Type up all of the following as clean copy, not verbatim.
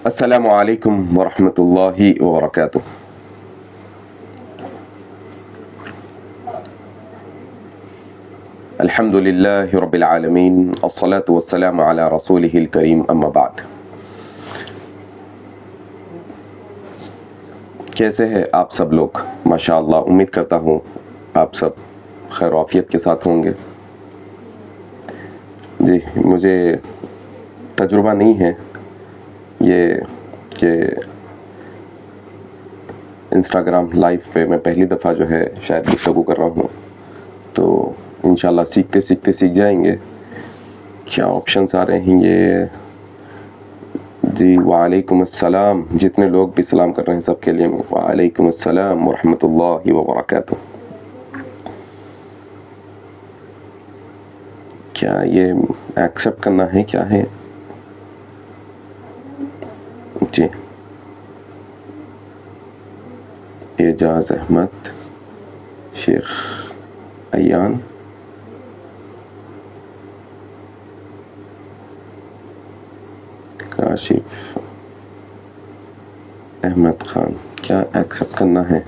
السلام علیکم ورحمۃ اللہ وبرکاتہ. الحمد للہ رب العالمین الصلاة والسلام علی رسولہ الکریم اما بعد. کیسے ہیں آپ سب لوگ؟ ماشاءاللہ امید کرتا ہوں آپ سب خیر و عافیت کے ساتھ ہوں گے. جی مجھے تجربہ نہیں ہے یہ کہ انسٹاگرام لائیو پہ میں پہلی دفعہ جو ہے شاید گفتگو کر رہا ہوں، تو انشاءاللہ سیکھتے سیکھ جائیں گے. کیا آپشنس آ رہے ہیں یہ؟ جی وعلیکم السلام. جتنے لوگ بھی سلام کر رہے ہیں سب کے لیے وعلیکم السلام ورحمۃ اللہ وبرکاتہ. کیا یہ ایکسیپٹ کرنا ہے؟ کیا ہے؟ جی اعجاز احمد، شیخ ایان، کاشف احمد خان، کیا ایکسیپٹ کرنا ہے؟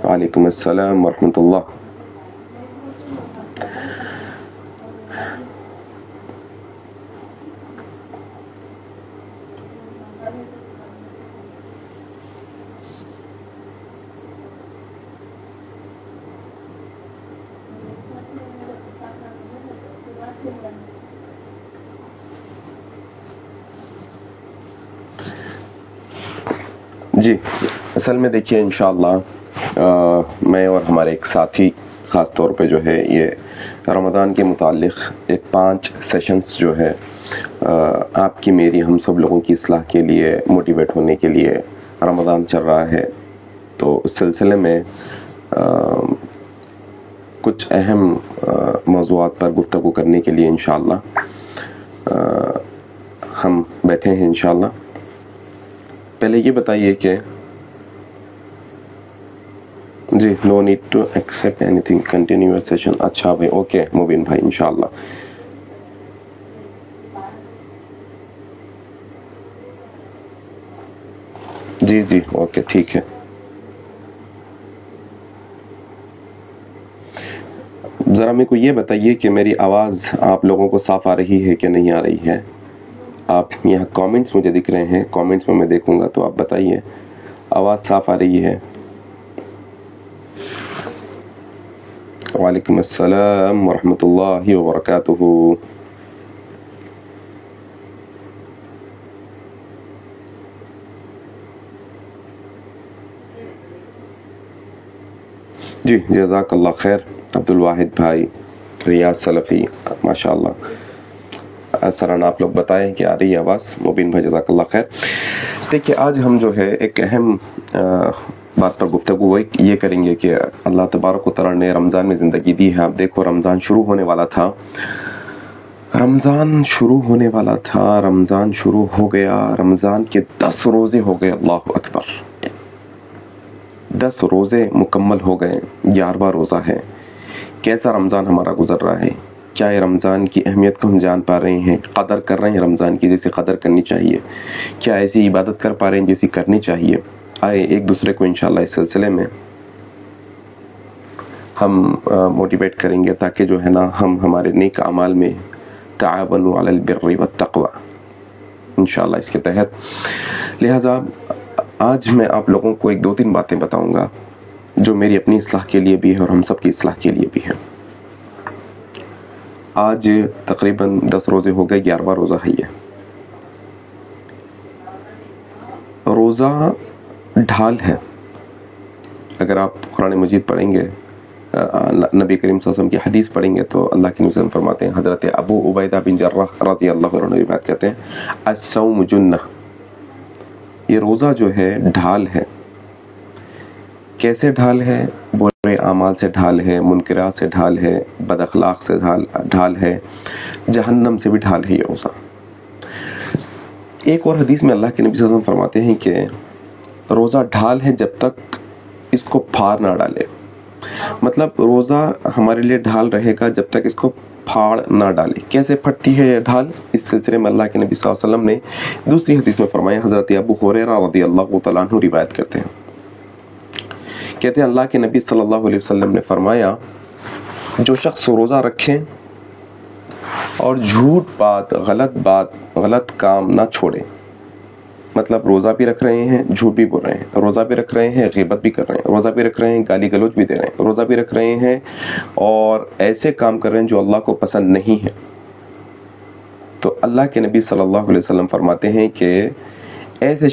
وعلیکم السلام ورحمۃ اللہ. جی اصل میں دیکھیے انشاءاللہ میں اور ہمارے ایک ساتھی خاص طور پہ جو ہے یہ رمضان کے متعلق ایک 5 سیشنز جو ہے آپ کی میری ہم سب لوگوں کی اصلاح کے لیے، موٹیویٹ ہونے کے لیے رمضان چل رہا ہے، تو اس سلسلے میں کچھ اہم موضوعات پر گفتگو کرنے کے لیے انشاءاللہ ہم بیٹھے ہیں انشاءاللہ. پہلے یہ بتائیے کہ جی no need to accept anything, continue your session. اچھا بھائی، اوکے مبین بھائی انشاءاللہ. جی اوکے ٹھیک ہے. ذرا میرے کو یہ بتائیے کہ میری آواز آپ لوگوں کو صاف آ رہی ہے کہ نہیں آ رہی ہے؟ آپ یہاں کامنٹس مجھے دکھ رہے ہیں، کامنٹس میں دیکھوں گا، تو آپ بتائیے آواز صاف آ رہی ہے؟ وعلیکم السلام ورحمۃ اللہ وبرکاتہ. جی جزاک اللہ خیر عبد الواحد بھائی، ریاض سلفی، ماشاءاللہ. سران آپ لوگ بتائیں کہ آ رہی ہے آواز؟ مبین بھائی جزاک اللہ خیر. دیکھیے آج ہم جو ہے ایک اہم بات پر گفتگو یہ کریں گے کہ اللہ تبارک و تعالیٰ نے رمضان میں زندگی دی ہے. آپ دیکھو رمضان شروع ہونے والا تھا، رمضان شروع ہو گیا، رمضان کے 10 روزے ہو گئے. اللہ اکبر، 10 روزے مکمل ہو گئے، 11واں روزہ ہے. کیسا رمضان ہمارا گزر رہا ہے؟ کیا یہ رمضان کی اہمیت کو ہم جان پا رہے ہیں؟ قدر کر رہے ہیں رمضان کی جیسے قدر کرنی چاہیے؟ کیا ایسی عبادت کر پا رہے ہیں جیسی کرنی چاہیے؟ آئے ایک دوسرے کو انشاءاللہ اس سلسلے میں ہم موٹیویٹ کریں گے، تاکہ جو ہے نا ہم ہمارے نیک اعمال میں تعاونوا علی البر والتقوی انشاءاللہ اس کے تحت. لہٰذا آج میں آپ لوگوں کو 2-3 باتیں بتاؤں گا جو میری اپنی اصلاح کے لیے بھی ہے اور ہم سب کی اصلاح کے لیے بھی ہے. آج تقریباً 10 روزے ہو گئے، 11واں روزہ ہے. یہ روزہ ڈھال ہے. اگر آپ قرآن مجید پڑھیں گے، نبی کریم صلی اللہ علیہ وسلم کی حدیث پڑھیں گے، تو اللہ کے نبی فرماتے ہیں، حضرت ابو عبیدہ بن جراح رضی اللہ عنہ یہ بات کہتے ہیں، الصوم جنہ، یہ روزہ جو ہے ڈھال ہے. کیسے ڈھال ہے؟ برے اعمال سے ڈھال ہے، منکرات سے ڈھال ہے، بد اخلاق سے ڈھال ہے، جہنم سے بھی ڈھال ہے یہ روزہ. ایک اور حدیث میں اللہ کے نبی صلی اللہ علیہ وسلم فرماتے ہیں کہ روزہ ڈھال ہے جب تک اس کو پھاڑ نہ ڈالے. مطلب روزہ ہمارے لیے ڈھال رہے گا جب تک اس کو پھاڑ نہ ڈالے. کیسے پھٹتی ہے یہ ڈھال؟ اس سلسلے میں اللہ کے نبی صلی اللہ علیہ وسلم نے دوسری حدیث میں فرمایا. حضرت ابو ہریرہ رضی اللہ تعالیٰ عنہ روایت کرتے ہیں, کہتے ہیں اللہ کے نبی صلی اللہ علیہ وسلم نے فرمایا, جو شخص روزہ رکھیں اور جھوٹ بات, غلط کام نہ چھوڑے, مطلب روزہ بھی رکھ رہے ہیں, جھوٹ بھی بول رہے ہیں, روزہ بھی رکھ رہے ہیں, غیبت بھی کر رہے ہیں, روزہ بھی رکھ رہے ہیں, گالی گلوچ بھی دے رہے ہیں, روزہ بھی رکھ رہے ہیں اور ایسے کام کر رہے ہیں جو اللہ کو پسند نہیں ہے, تو اللہ کے نبی صلی اللہ علیہ وسلم فرماتے ہیں کہ ایسے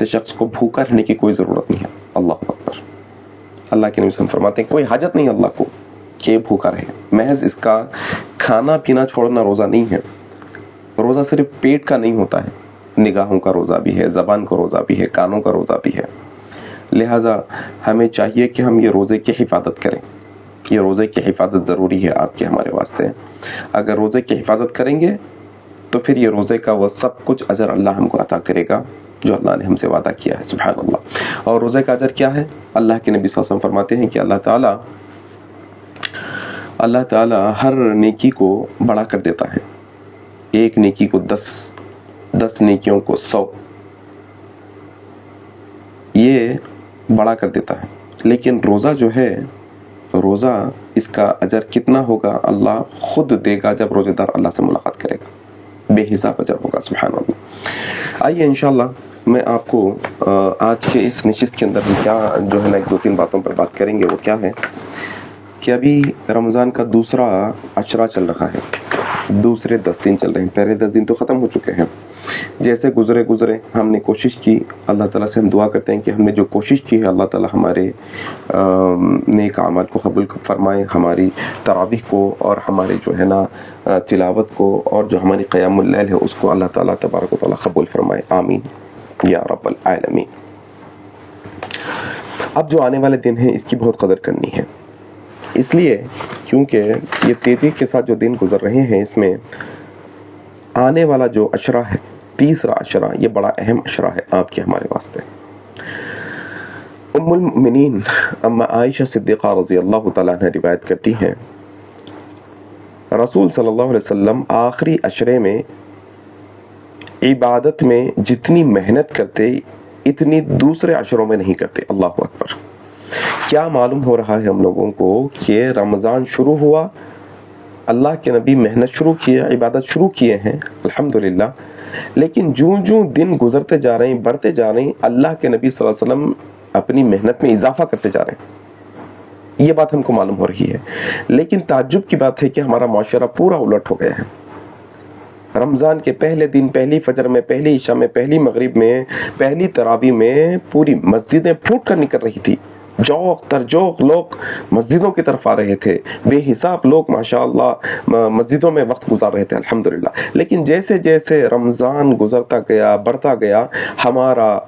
شخص کو بھوکا رہنے کی کوئی ضرورت نہیں ہے. اللہ اکبر. اللہ کے نبی صلی اللہ علیہ وسلم فرماتے ہیں کوئی حاجت نہیں اللہ کو کہ بھوکا رہے, محض اس کا کھانا پینا چھوڑنا روزہ نہیں ہے. روزہ صرف پیٹ کا نہیں ہوتا ہے, نگاہوں کا روزہ بھی ہے, زبان کا روزہ بھی ہے, کانوں کا روزہ بھی ہے. لہٰذا ہمیں چاہیے کہ ہم یہ روزے کی حفاظت کریں. یہ روزے کی حفاظت ضروری ہے آپ کے ہمارے واسطے. اگر روزے کی حفاظت کریں گے تو پھر یہ روزے کا وہ سب کچھ اجر اللہ ہم کو عطا کرے گا جو اللہ نے ہم سے وعدہ کیا ہے. سبحان اللہ. اور روزے کا اجر کیا ہے؟ اللہ کے نبی صلی اللہ علیہ وسلم فرماتے ہیں کہ اللہ تعالیٰ ہر نیکی کو بڑا کر دیتا ہے. ایک نیکی کو 10 نیکیوں کو 100 یہ بڑا کر دیتا ہے. لیکن روزہ جو ہے, روزہ اس کا اجر کتنا ہوگا اللہ خود دے گا جب روزے دار اللہ سے ملاقات کرے گا. بے حساب اجر ہوگا. سبحان اللہ. آئیے انشاءاللہ میں آپ کو آج کے اس نشست کے اندر کیا جو ہے نا 2-3 باتوں پر بات کریں گے. وہ کیا ہے کہ ابھی رمضان کا دوسرا عشرہ چل رہا ہے, دوسرے 10 دن چل رہے ہیں. پہلے 10 دن تو ختم ہو چکے ہیں. جیسے گزرے ہم نے کوشش کی, اللہ تعالیٰ سے ہم دعا کرتے ہیں کہ ہم نے جو کوشش کی ہے اللہ تعالیٰ ہمارے نیک اعمال کو قبول فرمائے, ہماری تراویح کو اور ہمارے جو ہے نا تلاوت کو اور جو ہماری قیام اللیل ہے اس کو اللہ تعالیٰ تبارک و تعالیٰ قبول فرمائے. آمین یا رب العالمین. اب جو آنے والے دن ہیں اس کی بہت قدر کرنی ہے, اس لیے کیونکہ یہ تیزی کے ساتھ جو دن گزر رہے ہیں اس میں آنے والا جو عشرہ ہے, تیسرا عشرہ, یہ بڑا اہم عشرہ ہے آپ کے ہمارے واسطے. ام المؤمنین اما عائشہ صدیقہ رضی اللہ تعالیٰ عنہ روایت کرتی ہیں, رسول صلی اللہ علیہ وسلم آخری عشرے میں عبادت میں جتنی محنت کرتے اتنی دوسرے عشروں میں نہیں کرتے. اللہ اکبر. کیا معلوم ہو رہا ہے ہم لوگوں کو کہ رمضان شروع ہوا, اللہ کے نبی محنت شروع کیے, عبادت شروع کیے ہیں الحمدللہ, لیکن جو دن گزرتے جا رہے ہیں, بڑھتے جا رہے ہیں, اللہ کے نبی صلی اللہ علیہ وسلم اپنی محنت میں اضافہ کرتے جا رہے ہیں. یہ بات ہم کو معلوم ہو رہی ہے. لیکن تعجب کی بات ہے کہ ہمارا معاشرہ پورا الٹ ہو گیا ہے. رمضان کے پہلے دن, پہلی فجر میں, پہلی عشاء میں, پہلی مغرب میں, پہلی تراویح میں پوری مسجدیں پھوٹ کر نکل رہی تھی. جوق تر جوق لوگ مسجدوں کی طرف آ رہے تھے, بے حساب لوگ ماشاءاللہ مسجدوں میں وقت گزار رہے تھے الحمدللہ. لیکن جیسے جیسے رمضان گزرتا گیا, بڑھتا گیا, ہمارا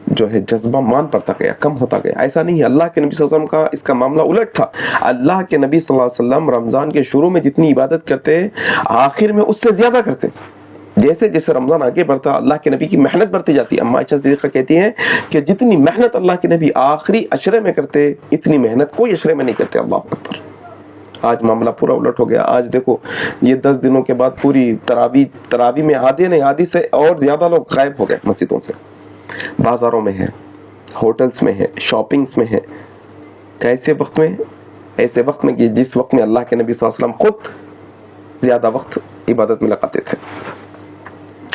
جو ہے جذبہ مان پڑتا گیا, کم ہوتا گیا. ایسا نہیں ہے. اللہ کے نبی صلی اللہ علیہ وسلم کا اس کا معاملہ الٹ تھا. اللہ کے نبی صلی اللہ علیہ وسلم رمضان کے شروع میں جتنی عبادت کرتے آخر میں اس سے زیادہ کرتے. جیسے جیسے رمضان آگے بڑھتا اللہ کے نبی کی محنت بڑھتی جاتی. اما عائشہ صدیقہ کہتی ہیں کہ جتنی محنت اللہ کے نبی آخری عشرے میں کرتے اتنی محنت کوئی عشرے میں نہیں کرتے. اللہ اکبر. آج معاملہ پورا الٹ ہو گیا. آج دیکھو یہ 10 دنوں کے بعد پوری تراویح میں آدھی سے اور زیادہ لوگ غائب ہو گئے مسجدوں سے. بازاروں میں ہیں, ہوٹلز میں ہیں, شاپنگز میں ہیں. ایسے وقت میں کہ جس وقت میں اللہ کے نبی صلی اللہ علیہ وسلم خود زیادہ وقت عبادت میں لگاتے تھے.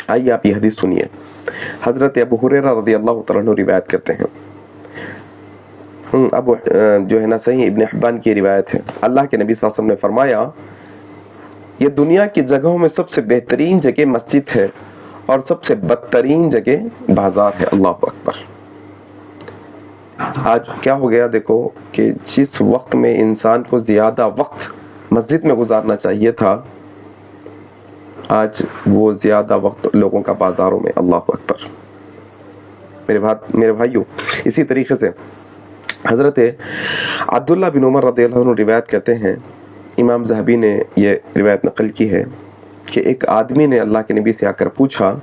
آئیے آپ یہ حدیث سنیے. حضرت ابو ہریرہ رضی اللہ تعالیٰ عنہ روایت کرتے ہیں, ابو جو ہے نا صحیح ابن حبان کی روایت ہے, اللہ کے نبی صلی اللہ علیہ وسلم نے فرمایا یہ دنیا کی جگہوں میں سب سے بہترین جگہ مسجد ہے اور سب سے بدترین جگہ بازار ہے. اللہ اکبر. آج کیا ہو گیا دیکھو کہ جس وقت میں انسان کو زیادہ وقت مسجد میں گزارنا چاہیے تھا آج وہ زیادہ وقت لوگوں کا بازاروں میں. اللہ اکبر. میرے بھائیوں, اسی طریقے سے حضرت عبداللہ بن عمر رضی اللہ عنہ روایت کرتے ہیں, امام ذہبی نے یہ روایت نقل کی ہے کہ ایک آدمی نے اللہ کے نبی سے آ کر پوچھا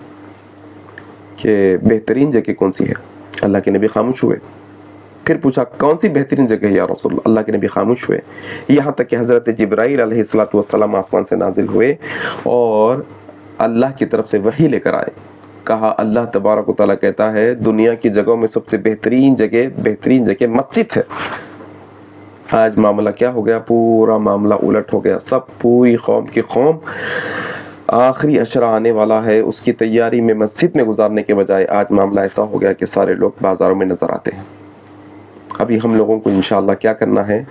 کہ بہترین جگہ کون سی ہے. اللہ کے نبی خاموش ہوئے. پھر پوچھا کون سی بہترین جگہ ہے یا رسول اللہ؟ اللہ کے نبی خاموش ہوئے، یہاں تک کہ حضرت جبرائیل علیہ السلام آسمان سے نازل ہوئے اور اللہ کی طرف سے وحی لے کر آئے. کہا اللہ تبارک و تعالیٰ کہتا ہے دنیا کی جگہوں میں سب سے بہترین جگہ مسجد ہے. آج معاملہ کیا ہو گیا؟ پورا معاملہ الٹ ہو گیا. پوری قوم کی قوم آخری عشرہ آنے والا ہے، اس کی تیاری میں مسجد میں گزارنے کے بجائے آج معاملہ ایسا ہو گیا کہ سارے لوگ بازاروں میں نظر آتے ہیں. ابھی ہم لوگوں کو انشاءاللہ کیا کرنا ہے؟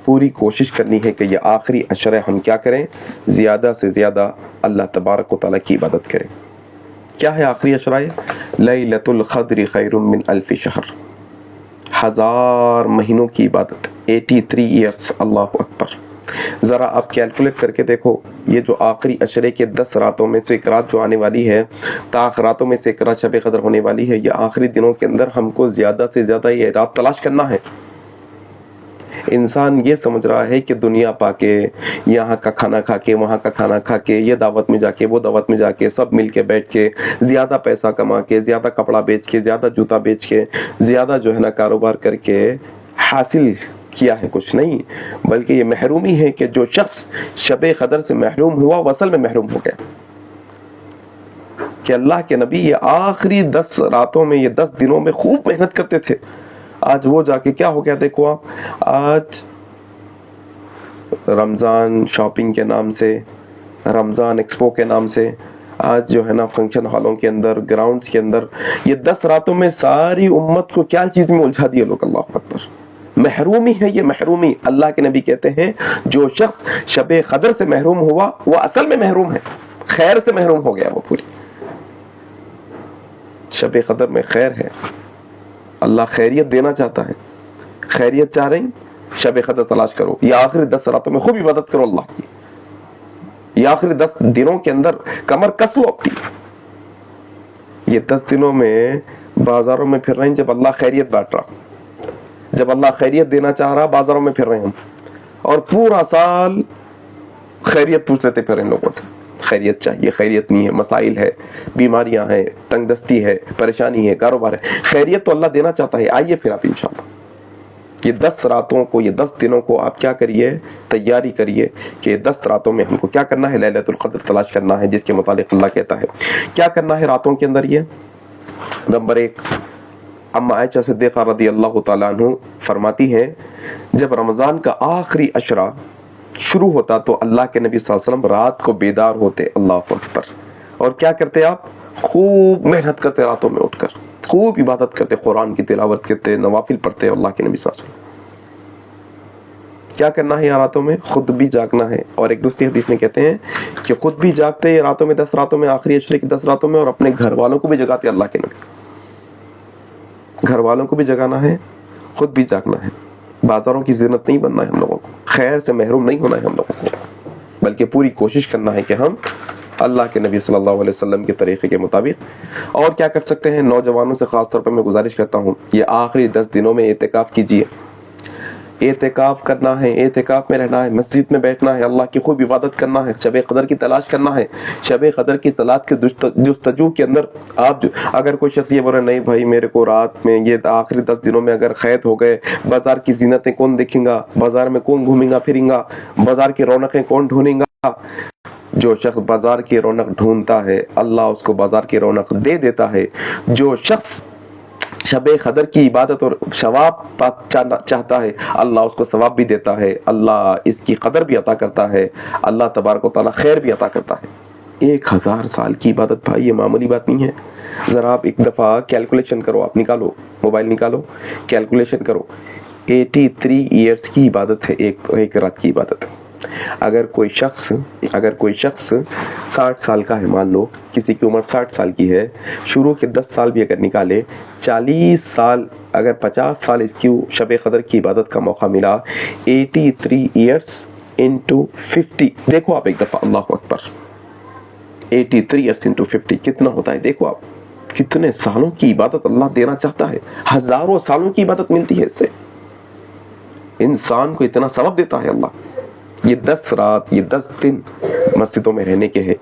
پوری کوشش کرنی ہے کہ یہ آخری عشرہ ہم کیا کریں؟ زیادہ سے زیادہ اللہ تبارک و تعالیٰ کی عبادت کریں. کیا ہے آخری عشرہ؟ لیلۃ القدر خیر من الف شہر، 1000 مہینوں کی عبادت، 83 ایئرس. اللہ اکبر. ذرا آپ کیلکولیٹ کر کے دیکھو، یہ جو آخری عشرے کے 10 راتوں میں سے ایک رات جو آنے والی ہے، تاخراتوں میں سے ایک رات شب قدر ہونے والی ہے، یہ آخری دنوں کے اندر ہم کو زیادہ سے زیادہ یہ رات تلاش کرنا ہے. انسان یہ سمجھ رہا ہے کہ دنیا پا کے، یہاں کا کھانا کھا کے، وہاں کا کھانا کھا کے، یہ دعوت میں جا کے، وہ دعوت میں جا کے، سب مل کے بیٹھ کے، زیادہ پیسہ کما کے، زیادہ کپڑا بیچ کے، زیادہ جوتا بیچ کے، زیادہ جو ہے نا کاروبار کر کے حاصل کیا ہے. کچھ نہیں، بلکہ یہ محرومی ہے کہ جو شخص شب قدر سے محروم ہوا وہ اصل میں محروم ہو گیا. کہ اللہ کے نبی یہ آخری 10 راتوں میں، یہ 10 دنوں میں خوب محنت کرتے تھے. آج وہ جا کے کیا ہو گیا دیکھو آپ. آج رمضان شاپنگ کے نام سے، رمضان ایکسپو کے نام سے، آج جو ہے نا فنکشن ہالوں کے اندر، گراؤنڈز کے اندر، یہ 10 راتوں میں ساری امت کو کیا چیز میں الجھا دیا لوگ. اللہ اکبر. محرومی ہے یہ، محرومی. اللہ کے نبی کہتے ہیں جو شخص شب قدر سے محروم ہوا وہ اصل میں محروم ہے، خیر سے محروم ہو گیا. وہ پوری شب قدر میں خیر ہے، اللہ خیریت دینا چاہتا ہے. خیریت چاہ رہی؟ شب قدر تلاش کرو. یہ آخری 10 راتوں میں خوب عبادت کرو اللہ کی. یہ آخری 10 دنوں کے اندر کمر کس لو اپنی. یہ 10 دنوں میں بازاروں میں پھر رہے ہیں جب اللہ خیریت بانٹ رہا، جب اللہ خیریت دینا چاہ رہا، بازاروں میں پھر رہے ہیں اور پورا سال خیریت پوچھ لیتے پھر ان لوگوں سے. خیریت چاہیے، خیریت نہیں ہے، مسائل ہے، بیماریاں ہیں، تنگ دستی ہے، پریشانی ہے، کاروبار ہے. خیریت تو اللہ دینا چاہتا ہے. آئیے پھر آپ انشاءاللہ یہ 10 راتوں کو، یہ 10 دنوں کو آپ کیا کریے؟ تیاری کریے کہ 10 راتوں میں ہم کو کیا کرنا ہے؟ لیلۃ القدر تلاش کرنا ہے، جس کے متعلق اللہ کہتا ہے کیا کرنا ہے راتوں کے اندر. یہ نمبر 1، اما عائشہ صدیقہ رضی اللہ تعالیٰ عنہ فرماتی ہیں جب رمضان کا آخری عشرہ شروع ہوتا تو اللہ کے نبی صلی اللہ علیہ وسلم رات کو بیدار ہوتے. اللہ اکبر. اور کیا کرتے آپ؟ خوب محنت کرتے، راتوں میں اٹھ کر خوب عبادت کرتے، قرآن کی تلاوت کرتے، نوافل پڑھتے. اللہ کے نبی صلی اللہ علیہ وسلم کیا کرنا ہے یہ راتوں میں؟ خود بھی جاگنا ہے. اور ایک دوسری حدیث میں کہتے ہیں کہ خود بھی جاگتے یہ راتوں میں، 10 راتوں میں، آخری عشرے کی 10 راتوں میں، اور اپنے گھر والوں کو بھی جگاتے. اللہ کے نبی گھر والوں کو بھی جگانا ہے، خود بھی جاگنا ہے. بازاروں کی زینت نہیں بننا ہے ہم لوگوں کو، خیر سے محروم نہیں ہونا ہے ہم لوگوں کو، بلکہ پوری کوشش کرنا ہے کہ ہم اللہ کے نبی صلی اللہ علیہ وسلم کے طریقے کے مطابق. اور کیا کر سکتے ہیں؟ نوجوانوں سے خاص طور پر میں گزارش کرتا ہوں یہ آخری 10 دنوں میں اعتکاف کیجیے. اعتکاف کرنا ہے، اعتکاف میں رہنا ہے، مسجد میں بیٹھنا ہے، اللہ کی خوب عبادت کرنا ہے، شب قدر کی تلاش کرنا ہے. شب قدر کی تلاش کے جستجو کے اندر آپ اگر کوئی شخص یہ بولے نہیں بھائی میرے کو رات میں یہ آخری 10 دنوں میں اگر قید ہو گئے، بازار کی زینتیں کون دیکھیں گا، بازار میں کون گھومیں گا پھریں گا، بازار کی رونقیں کون ڈھونڈیں گا. جو شخص بازار کی رونق ڈھونڈتا ہے اللہ اس کو بازار کی رونق دے دیتا ہے. جو شخص شب قدر کی عبادت اور ثواب چاہتا ہے اللہ اس کو ثواب بھی دیتا ہے، اللہ اس کی قدر بھی عطا کرتا ہے، اللہ تبارک و تعالیٰ خیر بھی عطا کرتا ہے. 1000 سال کی عبادت بھائی یہ معمولی بات نہیں ہے. ذرا آپ ایک دفعہ کیلکولیشن کرو، آپ نکالو، موبائل نکالو، کیلکولیشن کرو. 83 ایئرس کی عبادت ہے ایک رات کی عبادت. اگر کوئی شخص 60 سال کا ہے، مان لو کسی کی عمر 60 سال کی ہے، شروع کے 10 سال بھی اگر نکالے، 40 سال، اگر 50 سال اس کی شب قدر کی عبادت کا موقع ملا، 83 ایئرس انٹو 50، دیکھو آپ ایک دفعہ. اللہ اکبر. 83 ایئرس انٹو 50 کتنا ہوتا ہے؟ دیکھو آپ کتنے سالوں کی عبادت اللہ دینا چاہتا ہے. ہزاروں سالوں کی عبادت ملتی ہے اس سے. انسان کو اتنا ثواب دیتا ہے اللہ. یہ 10 رات، یہ 10 دن مسجدوں میں رہنے کے ہیں،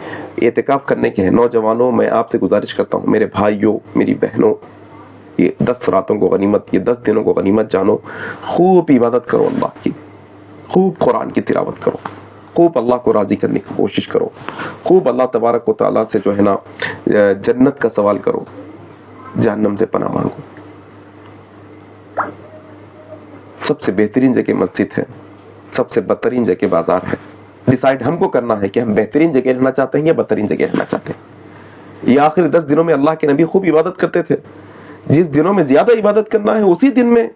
اعتکاف کرنے کے ہیں. نوجوانوں میں آپ سے گزارش کرتا ہوں، میرے بھائیوں، میری بہنوں، یہ 10 راتوں کو غنیمت، یہ 10 دنوں کو غنیمت جانو. خوب عبادت کرو اللہ کی، خوب قرآن کی تلاوت کرو، خوب اللہ کو راضی کرنے کی کوشش کرو، خوب اللہ تبارک و تعالیٰ سے جو ہے نا جنت کا سوال کرو، جہنم سے پناہ مانگو. سب سے بہترین جگہ مسجد ہے، سب سے بدترین جگہ بازار ہے. ڈیسائیڈ ہم کو کرنا ہے کہ ہم بہترین جگہ رہنا چاہتے ہیں یا بدترین جگہ رہنا چاہتے ہیں. یہ آخری 10 دنوں میں اللہ کے نبی خوب عبادت کرتے تھے. جس دنوں میں زیادہ عبادت کرنا ہے اسی دن میں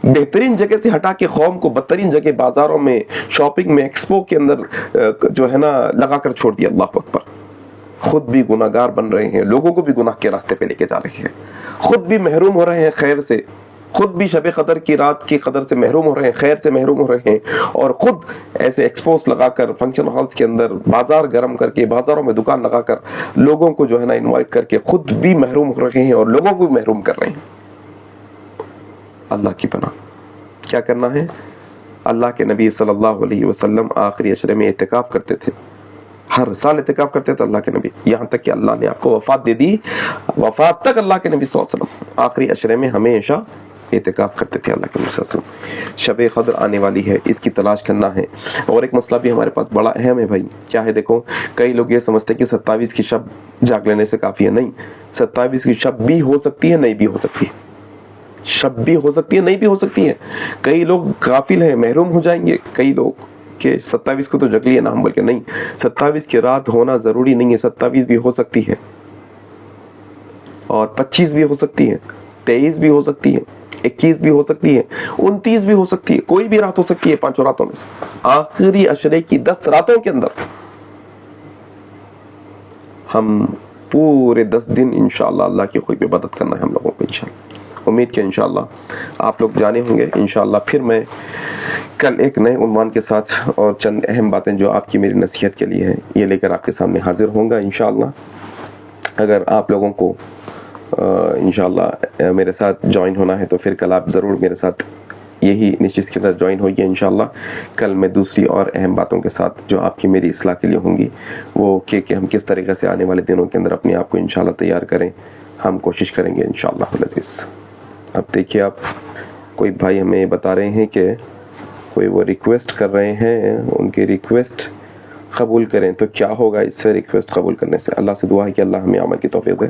بہترین جگہ سے ہٹا کے قوم کو بدترین جگہ بازاروں میں، شاپنگ میں، ایکسپو کے اندر جو ہے نا لگا کر چھوڑ دیا. اللہ اکبر. خود بھی گناہ گار بن رہے ہیں، لوگوں کو بھی گناہ کے راستے پہ لے کے جا رہے ہیں، خود بھی محروم ہو رہے ہیں خیر سے، خود بھی شب قدر کی رات کی قدر سے محروم ہو رہے ہیں، خیر سے محروم ہو رہے ہیں، اور خود ایسے ایکسپوز لگا کر فنکشن ہالز کے اندر بازار گرم کر کے، بازاروں میں دکان لگا کر لوگوں کو جو ہے نا انوائٹ کر کے خود بھی محروم ہو رہے ہیں اور لوگوں کو بھی محروم کر رہے ہیں. اللہ کی پناہ. کیا کرنا ہے؟ اللہ کے نبی صلی اللہ علیہ وسلم آخری عشرے میں اعتکاف کرتے تھے، ہر سال اعتکاف کرتے تھے اللہ کے نبی، یہاں تک کہ اللہ نے آپ کو وفات دے دی. وفات تک اللہ کے نبی صلی اللہ علیہ وسلم آخری عشرے میں ہمیشہ اعتکاف کرتے تھے اللہ کے نبی صلی اللہ علیہ وسلم. شب قدر آنے والی ہے، اس کی تلاش کرنا ہے. اور ایک مسئلہ بھی ہمارے پاس بڑا اہم ہے بھائی. کیا ہے؟ دیکھو، کئی لوگ یہ سمجھتے ہیں کہ 27 کی شب جاگ لینے سے کافی ہے. نہیں، 27 کی شب بھی ہو سکتی ہے، نہیں بھی ہو سکتی ہے. شب بھی ہو سکتی ہے، نہیں بھی ہو سکتی ہے. کئی لوگ غافل ہیں، محروم ہو جائیں گے کئی لوگ کہ 27 کو تو جگ لیے نا ہم، بلکہ نہیں، 27 کی رات ہونا ضروری نہیں ہے. 27 بھی ہو سکتی ہے، اور 25 بھی ہو سکتی ہے، 23 بھی ہو سکتی ہے، 21 بھی ہو سکتی ہے، 29 بھی ہو سکتی ہے. کوئی بھی رات ہو سکتی ہے 5 راتوں میں سے. آخری عشرے کی 10 راتوں کے اندر ہم پورے 10 دن انشاءاللہ اللہ کی خوب عبادت کرنا ہے ہم لوگوں کو انشاءاللہ. امید کہ انشاءاللہ آپ لوگ جانے ہوں گے. انشاءاللہ پھر میں کل ایک نئے عنوان کے ساتھ اور چند اہم باتیں جو آپ کی میری نصیحت کے لیے ہیں یہ لے کر آپ کے سامنے حاضر ہوں گا انشاءاللہ. اگر آپ لوگوں کو انشاءاللہ میرے ساتھ جوائن ہونا ہے تو پھر کل آپ ضرور میرے ساتھ یہی نشست کے ساتھ جوائن ہوئیے انشاءاللہ. کل میں دوسری اور اہم باتوں کے ساتھ جو آپ کی میری اصلاح کے لیے ہوں گی وہ کہ ہم کس طریقے سے آنے والے دنوں کے اندر اپنے آپ کو انشاءاللہ تیار کریں، ہم کوشش کریں گے انشاءاللہ العزیز. اب دیکھیے، آپ کوئی بھائی ہمیں بتا رہے ہیں کہ کوئی وہ ریکویسٹ کر رہے ہیں، ان کی ریکویسٹ قبول کریں. تو کیا ہوگا اس سے ریکویسٹ قبول کرنے سے؟ اللہ سے دعا ہے کہ اللہ ہمیں عمل کی توفیق دے.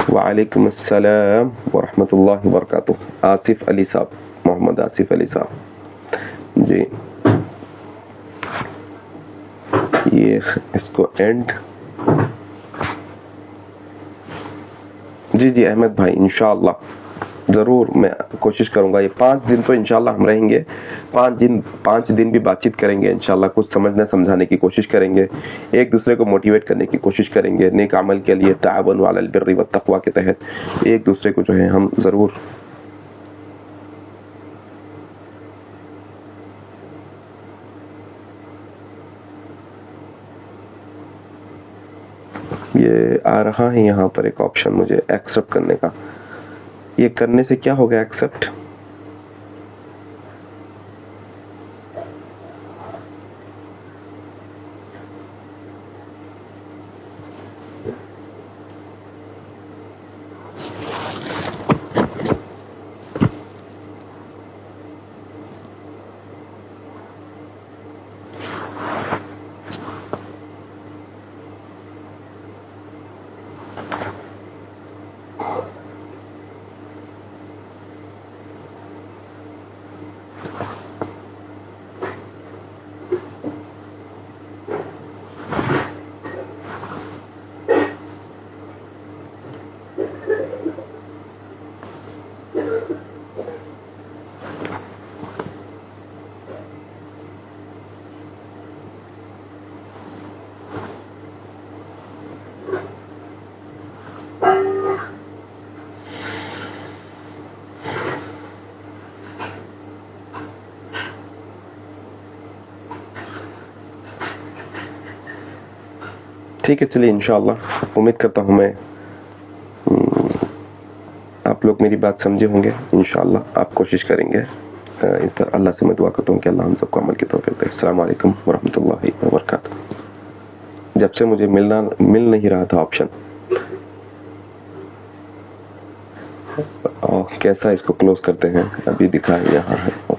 وعلیکم السلام ورحمۃ اللہ وبرکاتہ. آصف علی صاحب، محمد آصف علی صاحب جی. یہ اس کو اینڈ جی احمد بھائی انشاءاللہ ضرور میں کوشش کروں گا. یہ 5 دن تو انشاءاللہ ہم رہیں گے، 5 دن بھی بات چیت کریں گے انشاءاللہ. کچھ سمجھنے سمجھانے کی کوشش کریں گے، ایک دوسرے کو موٹیویٹ کرنے کی کوشش کریں گے. نیک عمل کے لیے تعاونوا علی البر والتقوی کے تحت ایک دوسرے کو جو ہے ہم ضرور یہ آ رہا ہے یہاں پر ایک آپشن مجھے ایکسپٹ کرنے کا. یہ کرنے سے کیا ہوگا ایکسپٹ؟ ٹھیک ہے چلیے انشاءاللہ امید کرتا ہوں میں آپ لوگ میری بات سمجھے ہوں گے. انشاءاللہ آپ کوشش کریں گے اس پر. اللہ سے میں دعا کرتا ہوں کہ اللہ ہم سب کو عمل کی توفیق دے. السلام علیکم ورحمۃ اللہ وبرکاتہ. جب سے مجھے مل نہیں رہا تھا آپشن, کیسا اس کو کلوز کرتے ہیں ابھی دکھا یہاں ہے.